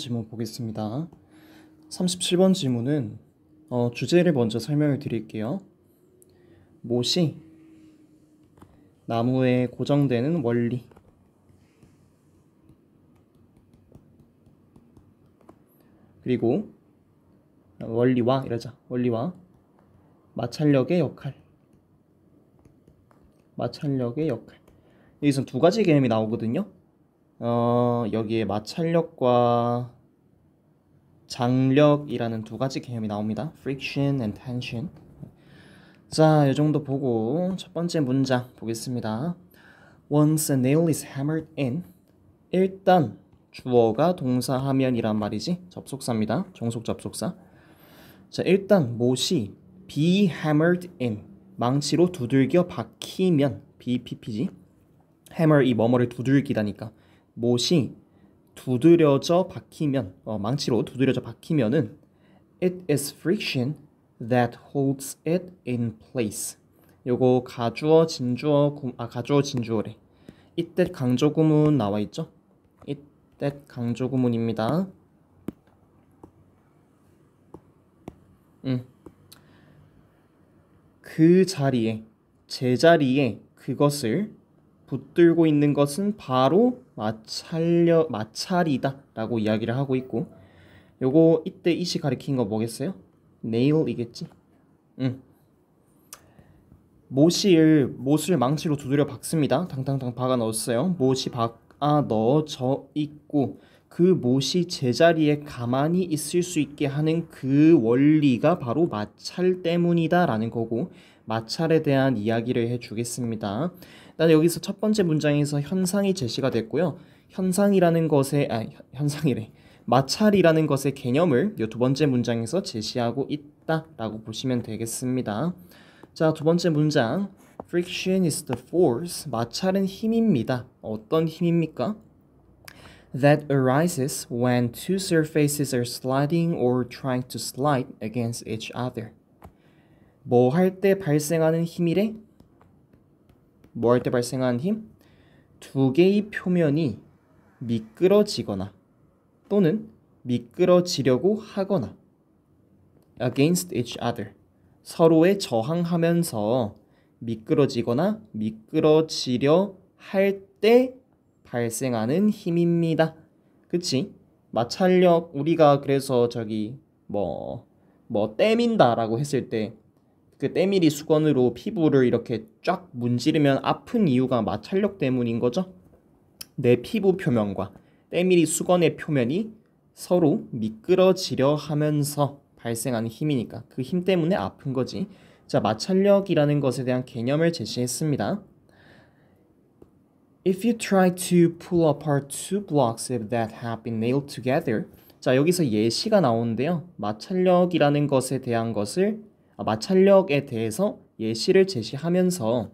질문 보겠습니다. 37번 질문은 주제를 먼저 설명을 드릴게요. 못이 나무에 고정되는 원리, 그리고 원리와 마찰력의 역할. 여기서 두 가지 개념이 나오거든요. 여기에 마찰력과 장력이라는 두 가지 개념이 나옵니다. Friction and tension. 자, 이 정도 보고 첫 번째 문장 보겠습니다. Once a nail is hammered in. 일단 주어가 동사하면이란 말이지. 접속사입니다. 종속 접속사. 자, 일단 못이 be hammered in. 망치로 두들겨 박히면 BPP지. hammer 이 뭐뭐를 두들기다니까. 못이 두드려져 박히면 망치로 두드려져 박히면은 it is friction that holds it in place. 요거 가주어 진주어래. 이때 강조구문 나와 있죠? 이때 강조구문입니다. 그 자리에 제자리에 그것을 붙들고 있는 것은 바로 마찰이다 라고 이야기를 하고 있고, 요거 이때 이시 가리킨 거 뭐겠어요? nail이겠지? 못을 망치로 두드려 박습니다. 당당당 박아 넣었어요. 못이 박아 넣어져 있고 그 못이 제자리에 가만히 있을 수 있게 하는 그 원리가 바로 마찰 때문이다 라는 거고, 마찰에 대한 이야기를 해주겠습니다. 일단 여기서 첫 번째 문장에서 현상이 제시가 됐고요. 마찰이라는 것의 개념을 이 두 번째 문장에서 제시하고 있다라고 보시면 되겠습니다. 자, 두 번째 문장. Friction is the force. 마찰은 힘입니다. 어떤 힘입니까? That arises when two surfaces are sliding or trying to slide against each other. 뭐 할 때 발생하는 힘이래? 뭐 할 때 발생하는 힘? 두 개의 표면이 미끄러지거나 또는 미끄러지려고 하거나 against each other. 서로에 저항하면서 미끄러지거나 미끄러지려 할 때 발생하는 힘입니다. 그치? 마찰력, 우리가 그래서 뭐 때민다라고 했을 때 그 때밀이 수건으로 피부를 이렇게 쫙 문지르면 아픈 이유가 마찰력 때문인 거죠. 내 피부 표면과 때밀이 수건의 표면이 서로 미끄러지려 하면서 발생하는 힘이니까 그 힘 때문에 아픈 거지. 자, 마찰력이라는 것에 대한 개념을 제시했습니다. If you try to pull apart two blocks that have been nailed together. 자, 여기서 예시가 나오는데요. 마찰력에 대해서 예시를 제시하면서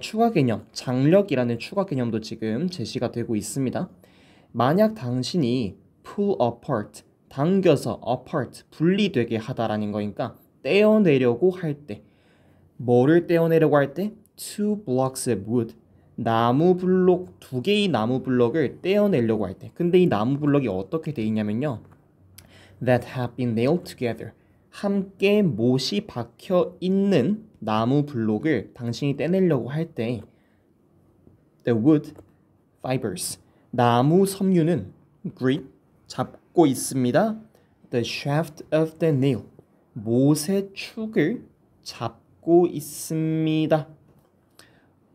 추가 개념, 장력이라는 추가 개념도 지금 제시가 되고 있습니다. 만약 당신이 pull apart, 당겨서 apart, 분리되게 하다라는 거니까 떼어내려고 할 때, 뭐를 떼어내려고 할 때? Two blocks of wood, 두 개의 나무 블록을 떼어내려고 할 때. 근데 이 나무 블록이 어떻게 돼 있냐면요. That have been nailed together. 함께 못이 박혀 있는 나무 블록을 당신이 떼내려고 할 때 the wood fibers, 나무 섬유는 grip, 잡고 있습니다. The shaft of the nail, 못의 축을 잡고 있습니다.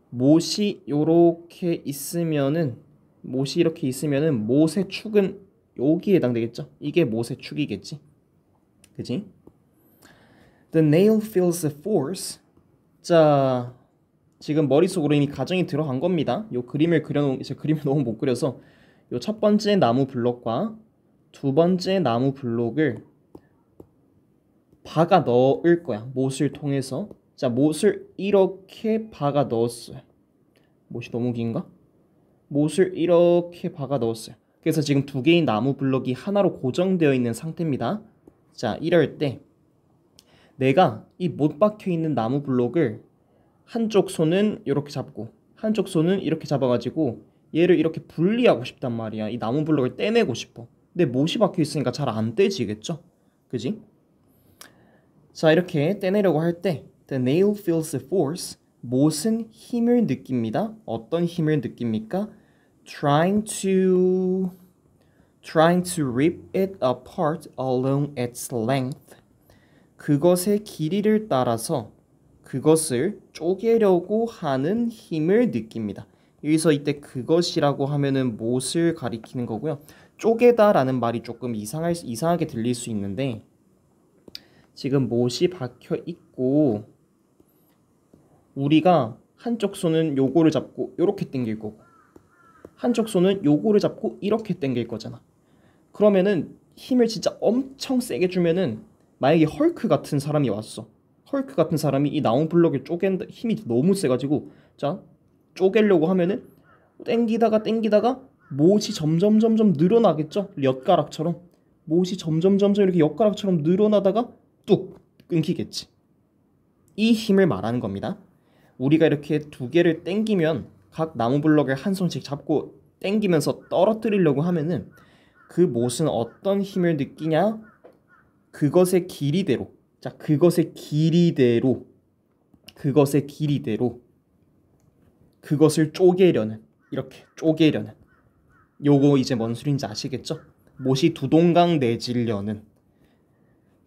못이 이렇게 있으면은 못의 축은 여기에 해당되겠죠? 이게 못의 축이겠지? 그치? The nail feels the force. 자, 지금 머릿속으로 이미 가정이 들어간 겁니다. 요 그림을 너무 못 그려서 요 첫 번째 나무 블록과 두 번째 나무 블록을 박아 넣을 거야. 못을 통해서. 자, 못을 이렇게 박아 넣었어요. 못이 너무 긴가? 못을 이렇게 박아 넣었어요. 그래서 지금 두 개의 나무 블록이 하나로 고정되어 있는 상태입니다. 자, 이럴 때 내가 이 못 박혀 있는 나무 블록을 한쪽 손은 이렇게 잡고 한쪽 손은 이렇게 잡아가지고 얘를 이렇게 분리하고 싶단 말이야. 이 나무 블록을 떼내고 싶어. 근데 못이 박혀 있으니까 잘 안 떼지겠죠? 그지? 자, 이렇게 떼내려고 할 때 the nail feels the force. 못은 힘을 느낍니다. 어떤 힘을 느낍니까? trying to rip it apart along its length. 그것의 길이를 따라서 그것을 쪼개려고 하는 힘을 느낍니다. 여기서 이때 그것이라고 하면은 못을 가리키는 거고요. 쪼개다라는 말이 조금 이상하게 들릴 수 있는데 지금 못이 박혀 있고 우리가 한쪽 손은 요거를 잡고 요렇게 당길 거고 한쪽 손은 요거를 잡고 이렇게 당길 거잖아. 그러면은 힘을 진짜 엄청 세게 주면은 만약에 헐크 같은 사람이 왔어. 헐크 같은 사람이 이 나무 블럭을 쪼갠다 힘이 너무 세가지고 자 쪼개려고 하면은 땡기다가 못이 점점 늘어나겠죠? 엿가락처럼 못이 점점 이렇게 엿가락처럼 늘어나다가 뚝 끊기겠지. 이 힘을 말하는 겁니다. 우리가 이렇게 두 개를 땡기면 각 나무 블럭을 한 손씩 잡고 땡기면서 떨어뜨리려고 하면은 그 못은 어떤 힘을 느끼냐? 그것의 길이대로. 자, 그것의 길이대로 그것을 쪼개려는 이렇게 쪼개려는 요거 이제 뭔 소린지 아시겠죠? 못이 두 동강 내지려는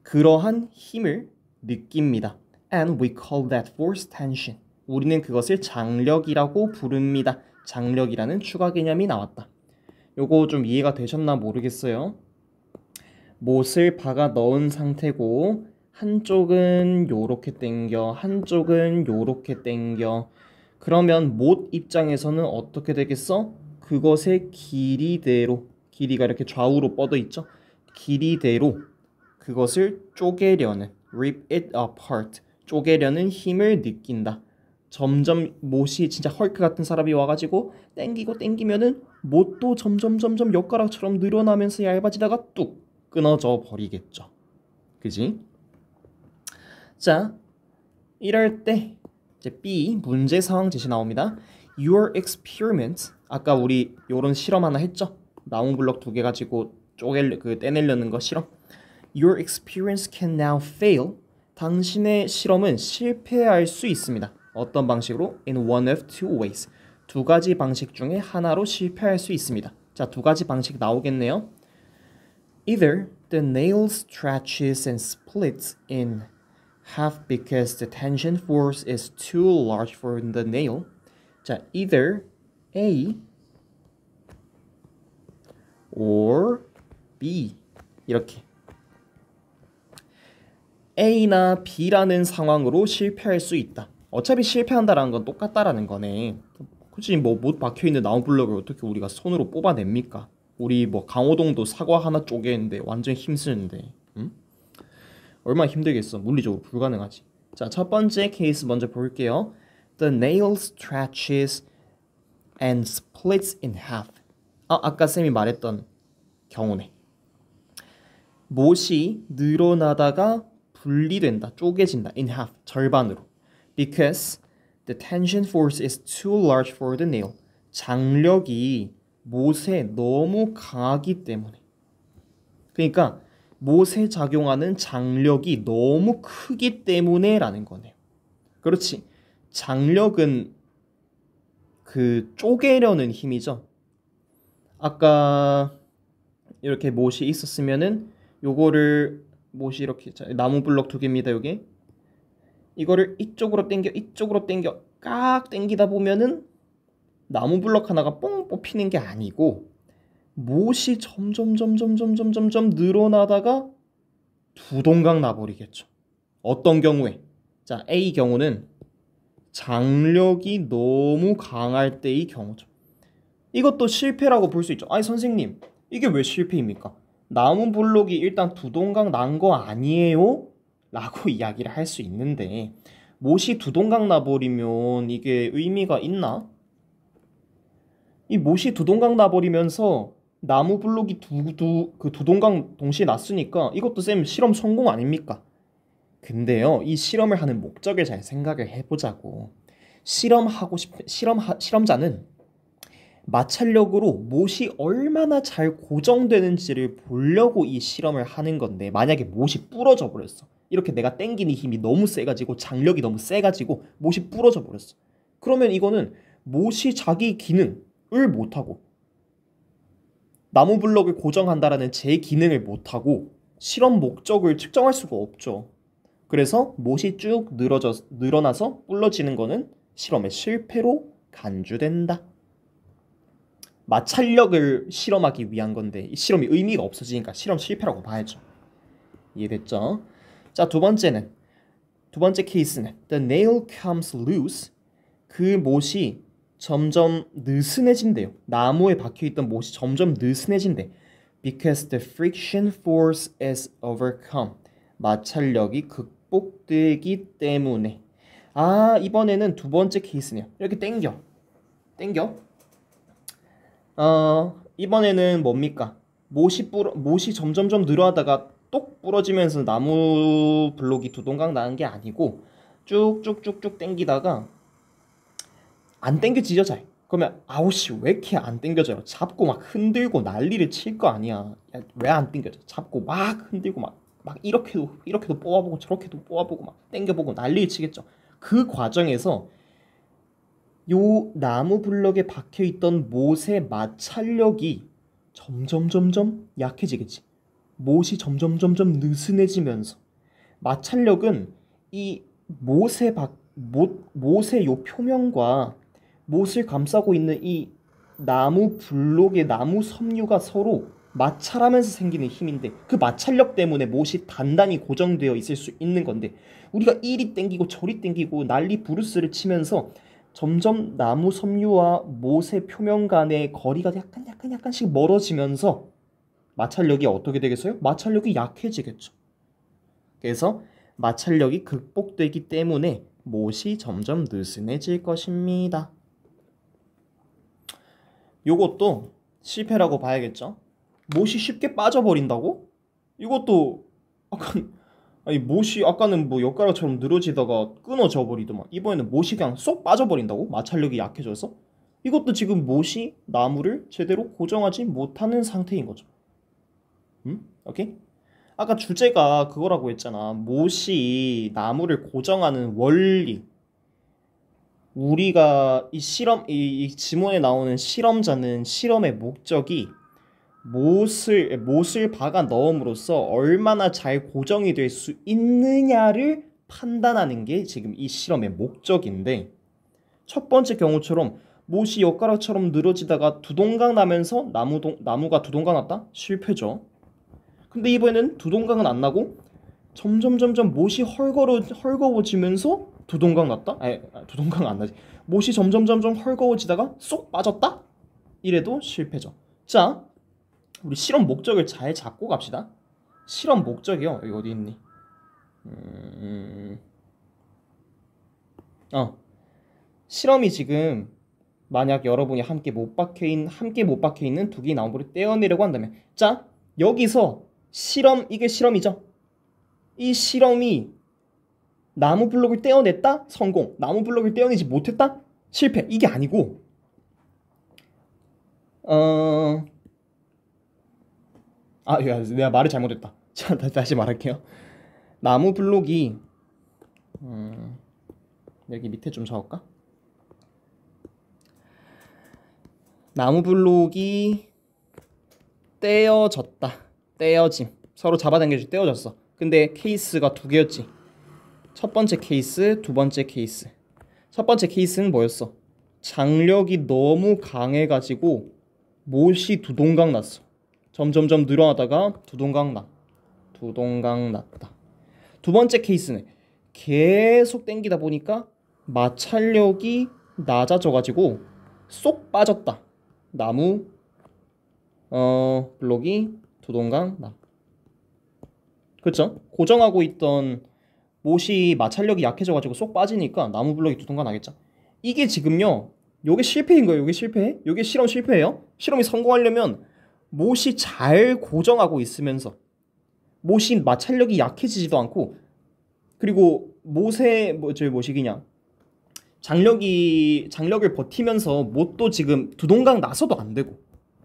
그러한 힘을 느낍니다. And we call that force tension. 우리는 그것을 장력이라고 부릅니다. 장력이라는 추가 개념이 나왔다. 요거 좀 이해가 되셨나 모르겠어요. 못을 박아 넣은 상태고 한쪽은 요렇게 당겨 한쪽은 요렇게 당겨 그러면 못 입장에서는 어떻게 되겠어? 그것의 길이대로 길이가 이렇게 좌우로 뻗어 있죠? 길이대로 그것을 쪼개려는 rip it apart 쪼개려는 힘을 느낀다. 점점 못이 진짜 헐크 같은 사람이 와가지고 땡기면은 못도 점점 엿가락처럼 늘어나면서 얇아지다가 뚝 끊어져 버리겠죠. 그지? 자, 이럴 때 이제 B 문제 상황 제시 나옵니다. Your experiment 아까 우리 요런 실험 하나 했죠? 나무 블럭 두 개 가지고 떼내려는 거 실험. Your experience can now fail. 당신의 실험은 실패할 수 있습니다. 어떤 방식으로? In one of two ways. 두 가지 방식 중에 하나로 실패할 수 있습니다. 자, 두 가지 방식 나오겠네요. Either the nail stretches and splits in half because the tension force is too large for the nail. 자, either A or B 이렇게 A나 B라는 상황으로 실패할 수 있다. 어차피 실패한다라는 건 똑같다라는 거네. 굳이 뭐 못 박혀있는 나무 블럭을 어떻게 우리가 손으로 뽑아냅니까? 우리 뭐 강호동도 사과 하나 쪼개는데 완전 힘쓰는데 응? 얼마나 힘들겠어. 물리적으로 불가능하지. 자, 첫 번째 케이스 먼저 볼게요. The nail stretches and splits in half. 아까 쌤이 말했던 경우네. 못이 늘어나다가 분리된다. 쪼개진다. In half. 절반으로. Because the tension force is too large for the nail. 장력이 못에 너무 강하기 때문에. 그러니까 못에 작용하는 장력이 너무 크기 때문에 라는 거네요. 그렇지. 장력은 그 쪼개려는 힘이죠. 아까 이렇게 못이 있었으면은 요거를 못이 이렇게 나무 블럭 두 개입니다. 여기 이거를 이쪽으로 당겨 깍 당기다 보면은 나무 블럭 하나가 뽕 뽑히는 게 아니고 못이 점점 늘어나다가 두 동강 나버리겠죠. 어떤 경우에? 자, A 경우는 장력이 너무 강할 때의 경우죠. 이것도 실패라고 볼 수 있죠. 아니 선생님, 이게 왜 실패입니까? 나무 블록이 일단 두 동강 난 거 아니에요? 라고 이야기를 할 수 있는데 못이 두 동강 나버리면 이게 의미가 있나? 이 못이 두 동강 나버리면서 나무 블록이 두 동강 동시에 났으니까 이것도 쌤 실험 성공 아닙니까? 근데요, 이 실험을 하는 목적을 잘 생각을 해보자고. 실험자는 마찰력으로 못이 얼마나 잘 고정되는지를 보려고 이 실험을 하는 건데 만약에 못이 부러져 버렸어. 이렇게 내가 당기는 힘이 너무 세가지고 장력이 너무 세가지고 못이 부러져 버렸어. 그러면 이거는 못이 자기 기능을 못하고 나무 블럭을 고정한다라는 제 기능을 못하고 실험 목적을 측정할 수가 없죠. 그래서 못이 쭉 늘어나서 불러지는 거는 실험의 실패로 간주된다. 마찰력을 실험하기 위한 건데 이 실험이 의미가 없어지니까 실험 실패라고 봐야죠. 이해됐죠? 자, 두 번째 케이스는 The nail comes loose. 그 못이 점점 느슨해진대요. 나무에 박혀있던 못이 점점 느슨해진대. Because the friction force is overcome. 마찰력이 극복되기 때문에. 아, 이번에는 두 번째 케이스네요. 이렇게 당겨. 이번에는 뭡니까? 못이 점점점 늘어나다가 똑 부러지면서 나무 블록이 두동강 나는 게 아니고 쭉쭉쭉쭉 당기다가 안 당겨지죠, 잘. 그러면 아우씨 왜 이렇게 안 당겨져요? 잡고 막 흔들고 난리를 칠 거 아니야. 왜 안 당겨져? 잡고 막 흔들고 막 이렇게도 뽑아보고 저렇게도 뽑아보고 막 당겨보고 난리를 치겠죠. 그 과정에서 요 나무 블럭에 박혀있던 못의 마찰력이 점점 약해지겠지. 못이 점점 느슨해지면서 마찰력은 이 못의 요 표면과 못을 감싸고 있는 이 나무 블록의 나무 섬유가 서로 마찰하면서 생기는 힘인데 그 마찰력 때문에 못이 단단히 고정되어 있을 수 있는 건데 우리가 이리 땡기고 저리 땡기고 난리 부르스를 치면서 점점 나무 섬유와 못의 표면 간의 거리가 약간씩 멀어지면서 마찰력이 어떻게 되겠어요? 마찰력이 약해지겠죠. 그래서 마찰력이 극복되기 때문에 못이 점점 느슨해질 것입니다. 요것도 실패라고 봐야겠죠. 못이 쉽게 빠져버린다고? 이것도 못이 아까는 뭐 엿가락처럼 늘어지다가 끊어져 버리더만 이번에는 못이 그냥 쏙 빠져버린다고? 마찰력이 약해져서? 이것도 지금 못이 나무를 제대로 고정하지 못하는 상태인 거죠. 오케이? 아까 주제가 그거라고 했잖아. 못이 나무를 고정하는 원리. 우리가 이 지문에 나오는 실험자는 실험의 목적이 못을 박아 넣음으로써 얼마나 잘 고정이 될 수 있느냐를 판단하는 게 지금 이 실험의 목적인데 첫 번째 경우처럼 못이 엿가락처럼 늘어지다가 두동강 나면서 나무가 두동강 났다? 실패죠. 근데 이번에는 두동강은 안 나고 점점 못이 헐거워지면서 두동강 났다? 두동강 안 나지. 못이 점점 헐거워지다가 쏙 빠졌다? 이래도 실패죠. 자, 우리 실험 목적을 잘 잡고 갑시다. 실험 목적이요. 여기 어디 있니? 실험이 지금 만약 여러분이 함께 못 박혀 있는 두 개의 나무를 떼어내려고 한다면, 자, 여기서 이게 실험이죠. 이 실험이 나무 블록을 떼어냈다? 성공. 나무 블록을 떼어내지 못했다? 실패. 이게 아니고 내가 말을 잘못했다. 자, 다시 말할게요. 나무 블록이 여기 밑에 좀 적을까? 나무 블록이 떼어짐. 서로 잡아당겨서 떼어졌어. 근데 케이스가 두 개였지. 첫 번째 케이스, 두 번째 케이스. 첫 번째 케이스는 뭐였어? 장력이 너무 강해가지고 못이 두동강 났어. 점점 늘어나다가 두동강 났다. 두 번째 케이스는 계속 당기다 보니까 마찰력이 낮아져가지고 쏙 빠졌다. 나무 블록이 두동강 나. 그렇죠? 고정하고 있던 못이 마찰력이 약해져가지고 쏙 빠지니까 나무 블록이 두동강 나겠죠. 이게 지금요. 요게 실패인 거예요. 요게 실패. 요게 실험 실패예요. 실험이 성공하려면 못이 잘 고정하고 있으면서 못이 마찰력이 약해지지도 않고 그리고 못의 뭐시기냐 장력을 버티면서 못도 지금 두동강 나서도 안 되고,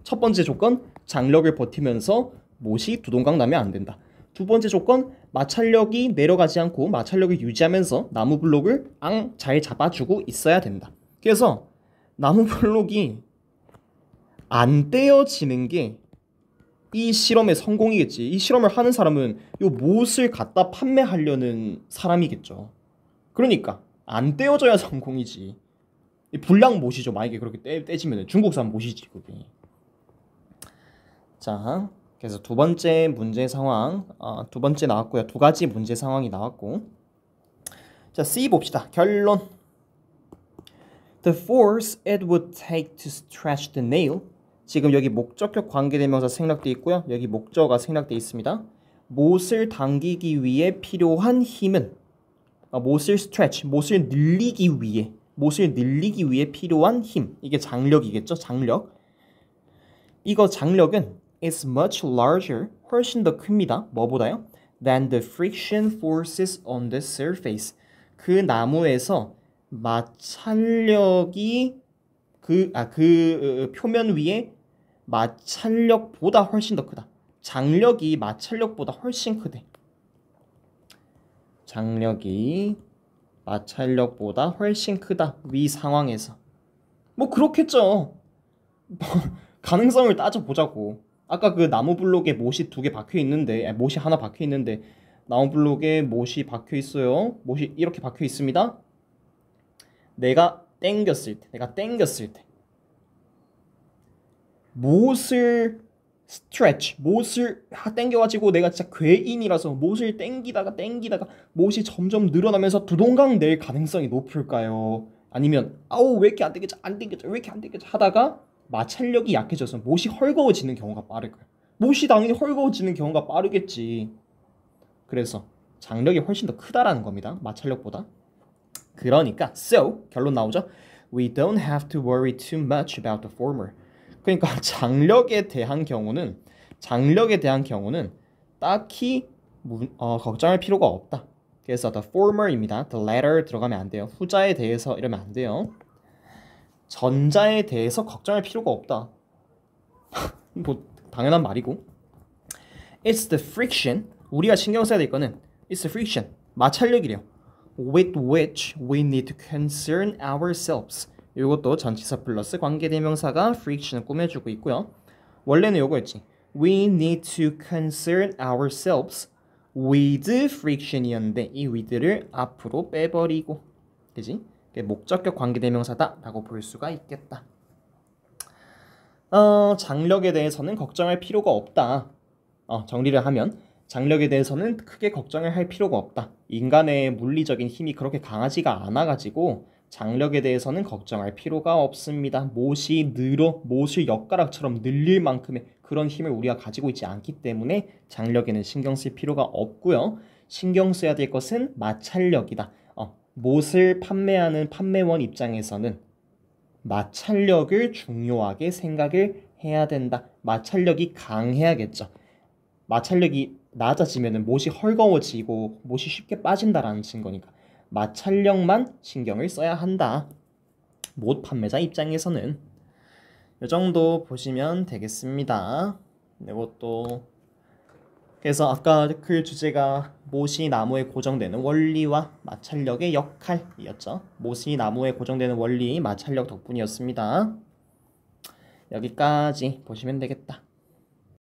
첫 번째 조건 장력을 버티면서 못이 두동강 나면 안 된다. 두 번째 조건 마찰력이 내려가지 않고 마찰력을 유지하면서 나무 블록을 잘 잡아주고 있어야 된다. 그래서 나무 블록이 안 떼어지는 게 이 실험의 성공이겠지. 이 실험을 하는 사람은 이 못을 갖다 판매하려는 사람이겠죠. 그러니까 안 떼어져야 성공이지. 불량 못이죠. 만약에 그렇게 떼지면 중국산 못이지 그게. 자, 그래서 두 번째 문제 상황, 두 번째 나왔고요. 두 가지 문제 상황이 나왔고, 자, C 봅시다. 결론. The force it would take to stretch the nail. 지금 여기 목적격 관계대명사 생략돼 있고요. 여기 목적어가 생략돼 있습니다. 못을 당기기 위해 필요한 힘은, 못을 stretch, 못을 늘리기 위해 필요한 힘. 이게 장력이겠죠. 장력. 이거 장력은 is much larger, 훨씬 더 큽니다. 뭐보다요? than the friction forces on the surface. 그 나무에서 마찰력이 그 표면 위에 마찰력보다 훨씬 더 크다. 장력이 마찰력보다 훨씬 크대. 장력이 마찰력보다 훨씬 크다. 위 상황에서. 뭐 그렇겠죠. 가능성을 따져보자고. 아까 그 나무 블록에 못이 두 개 박혀 있는데, 못이 하나 박혀 있는데, 나무 블록에 못이 박혀 있어요. 못이 이렇게 박혀 있습니다. 내가 땡겼을 때 못을 땡겨가지고 내가 진짜 괴인이라서 못을 땡기다가 못이 점점 늘어나면서 두동강 낼 가능성이 높을까요? 아니면 왜 이렇게 안 땡겨져 하다가 마찰력이 약해져서 못이 헐거워지는 경우가 빠를까요? 못이 당연히 헐거워지는 경우가 빠르겠지. 그래서 장력이 훨씬 더 크다라는 겁니다. 마찰력보다. 그러니까 so 결론 나오죠. We don't have to worry too much about the former. 그러니까 장력에 대한 경우는 딱히 걱정할 필요가 없다. 그래서 the former입니다. the latter 들어가면 안 돼요. 후자에 대해서 이러면 안 돼요. 전자에 대해서 걱정할 필요가 없다. 뭐 당연한 말이고. It's the friction. 우리가 신경 써야 될 거는 It's the friction. 마찰력이래요. With which we need to concern ourselves. 이것도 전치사 플러스 관계대명사가 friction을 꾸며주고 있고요. 원래는 이거였지. We need to concern ourselves with friction이었는데 이 with를 앞으로 빼버리고, 그지? 목적격 관계대명사다라고 볼 수가 있겠다. 장력에 대해서는 걱정할 필요가 없다. 정리를 하면 장력에 대해서는 크게 걱정을 할 필요가 없다. 인간의 물리적인 힘이 그렇게 강하지가 않아가지고 장력에 대해서는 걱정할 필요가 없습니다. 못을 엿가락처럼 늘릴 만큼의 그런 힘을 우리가 가지고 있지 않기 때문에 장력에는 신경 쓸 필요가 없고요. 신경 써야 될 것은 마찰력이다. 못을 판매하는 판매원 입장에서는 마찰력을 중요하게 생각을 해야 된다. 마찰력이 강해야겠죠. 마찰력이 낮아지면 못이 헐거워지고 못이 쉽게 빠진다라는 증거니까 마찰력만 신경을 써야 한다. 못 판매자 입장에서는 이 정도 보시면 되겠습니다. 이것도 그래서 아까 그 주제가 못이 나무에 고정되는 원리와 마찰력의 역할이었죠. 못이 나무에 고정되는 원리, 마찰력 덕분이었습니다. 여기까지 보시면 되겠다.